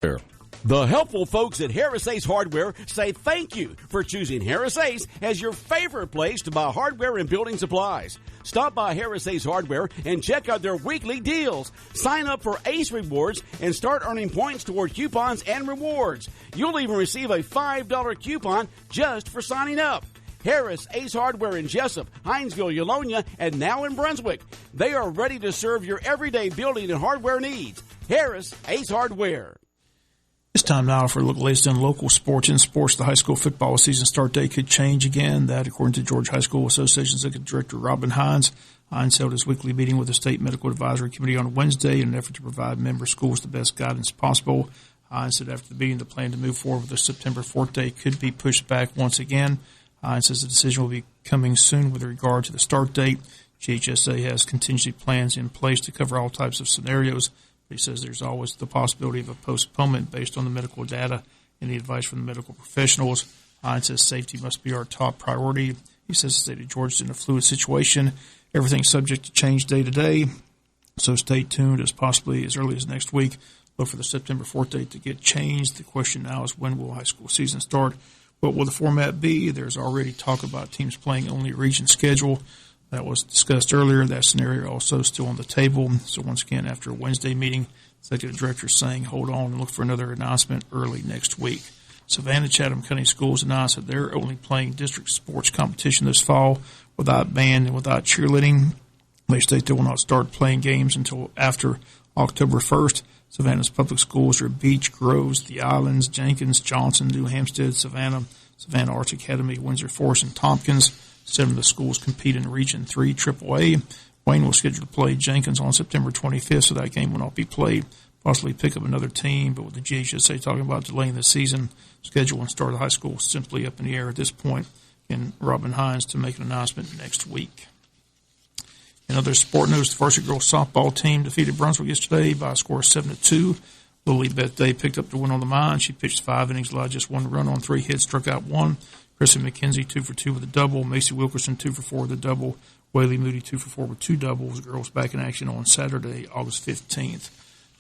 The helpful folks at Harris Ace Hardware say thank you for choosing Harris Ace as your favorite place to buy hardware and building supplies. Stop by Harris Ace Hardware and check out their weekly deals. Sign up for Ace Rewards and start earning points toward coupons and rewards. You'll even receive a $5 coupon just for signing up. Harris Ace Hardware in Jesup, Hinesville, Eulonia, and now in Brunswick. They are ready to serve your everyday building and hardware needs. Harris Ace Hardware. It's time now for a look at the latest in local sports. In sports, the high school football season start date could change again. That, according to Georgia High School Association's Executive Director Robin Hines. Hines held his weekly meeting with the State Medical Advisory Committee on Wednesday in an effort to provide member schools the best guidance possible. Hines said after the meeting, the plan to move forward with the September 4th date could be pushed back once again. Hines says the decision will be coming soon with regard to the start date. GHSA has contingency plans in place to cover all types of scenarios. He says there's always the possibility of a postponement based on the medical data and the advice from the medical professionals. Hines says safety must be our top priority. He says the state of Georgia is in a fluid situation. Everything's subject to change day to day, so stay tuned as possibly as early as next week. Look for the September 4th date to get changed. The question now is when will high school season start? What will the format be? There's already talk about teams playing only a region schedule. That was discussed earlier. That scenario also still on the table. So once again, after a Wednesday meeting, the executive director is saying hold on and look for another announcement early next week. Savannah Chatham County Schools announced that they're only playing district sports competition this fall without band and without cheerleading. They state they will not start playing games until after October 1st. Savannah's public schools are Beach, Groves, The Islands, Jenkins, Johnson, New Hampstead, Savannah Arts Academy, Windsor Forest, and Tompkins. 7 of the schools compete in Region 3 AAA. Wayne was scheduled to play Jenkins on September 25th, so that game will not be played. Possibly pick up another team, but with the GHSA talking about delaying the season schedule and start of high school simply up in the air at this point, and Robin Hines to make an announcement next week. In other sport news, the varsity girls softball team defeated Brunswick yesterday by a score of 7-2. Lily Beth Day picked up the win on the mound. She pitched 5 innings, allowed just 1 run on 3 hits, struck out 1. Kristen McKenzie 2 for 2 with a double. Macy Wilkerson 2 for 4 with a double. Whaley Moody 2 for 4 with 2 doubles. Girls back in action on Saturday, August 15th.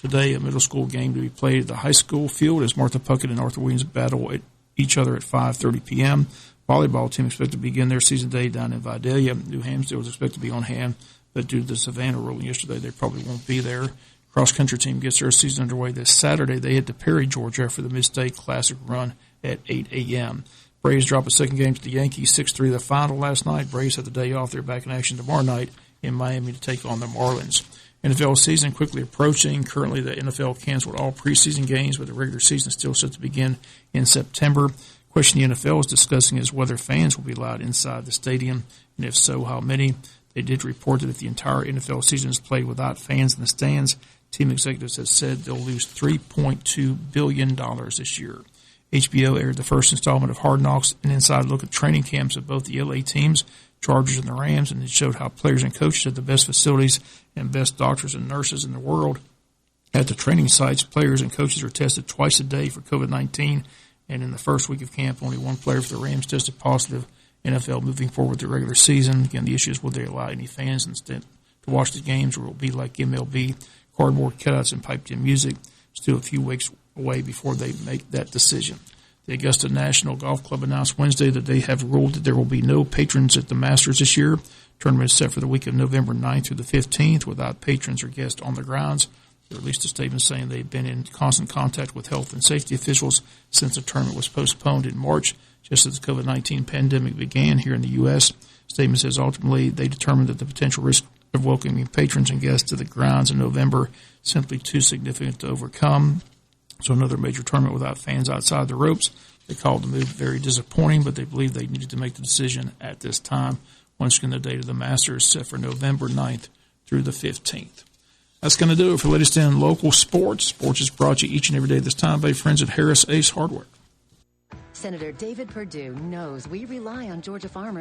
Today, a middle school game to be played at the high school field as Martha Puckett and Arthur Williams battle at each other at 5:30 p.m. Volleyball team expected to begin their season day down in Vidalia. New Hampshire was expected to be on hand, but due to the Savannah ruling yesterday, they probably won't be there. Cross-country team gets their season underway this Saturday. They head to Perry, Georgia for the Mid-State Classic run at 8 a.m. Braves drop a second game to the Yankees, 6-3 the final last night. Braves had the day off. They're back in action tomorrow night in Miami to take on the Marlins. NFL season quickly approaching. Currently, the NFL canceled all preseason games, but the regular season is still set to begin in September. The question the NFL is discussing is whether fans will be allowed inside the stadium, and if so, how many. They did report that if the entire NFL season is played without fans in the stands, team executives have said they'll lose $3.2 billion this year. HBO aired the first installment of Hard Knocks, an inside look at training camps of both the LA teams, Chargers and the Rams, and it showed how players and coaches had the best facilities and best doctors and nurses in the world. At the training sites, players and coaches are tested twice a day for COVID-19, and in the first week of camp, only 1 player for the Rams tested positive. NFL moving forward with the regular season. Again, the issue is will they allow any fans instead to watch the games, or will it be like MLB, cardboard cutouts and piped-in music? Still a few weeks away before they make that decision. The Augusta National Golf Club announced Wednesday that they have ruled that there will be no patrons at the Masters this year. Tournament is set for the week of November 9th through the 15th without patrons or guests on the grounds. They released a statement saying they've been in constant contact with health and safety officials since the tournament was postponed in March, just as the COVID-19 pandemic began here in the U.S. The statement says ultimately they determined that the potential risk of welcoming patrons and guests to the grounds in November simply too significant to overcome. So another major tournament without fans outside the ropes. They called the move very disappointing, but they believe they needed to make the decision at this time. Once again, the date of the Masters is set for November 9th through the 15th. That's going to do it for latest in local sports. Sports is brought to you each and every day this time by friends at Harris Ace Hardware. Senator David Perdue knows we rely on Georgia farmers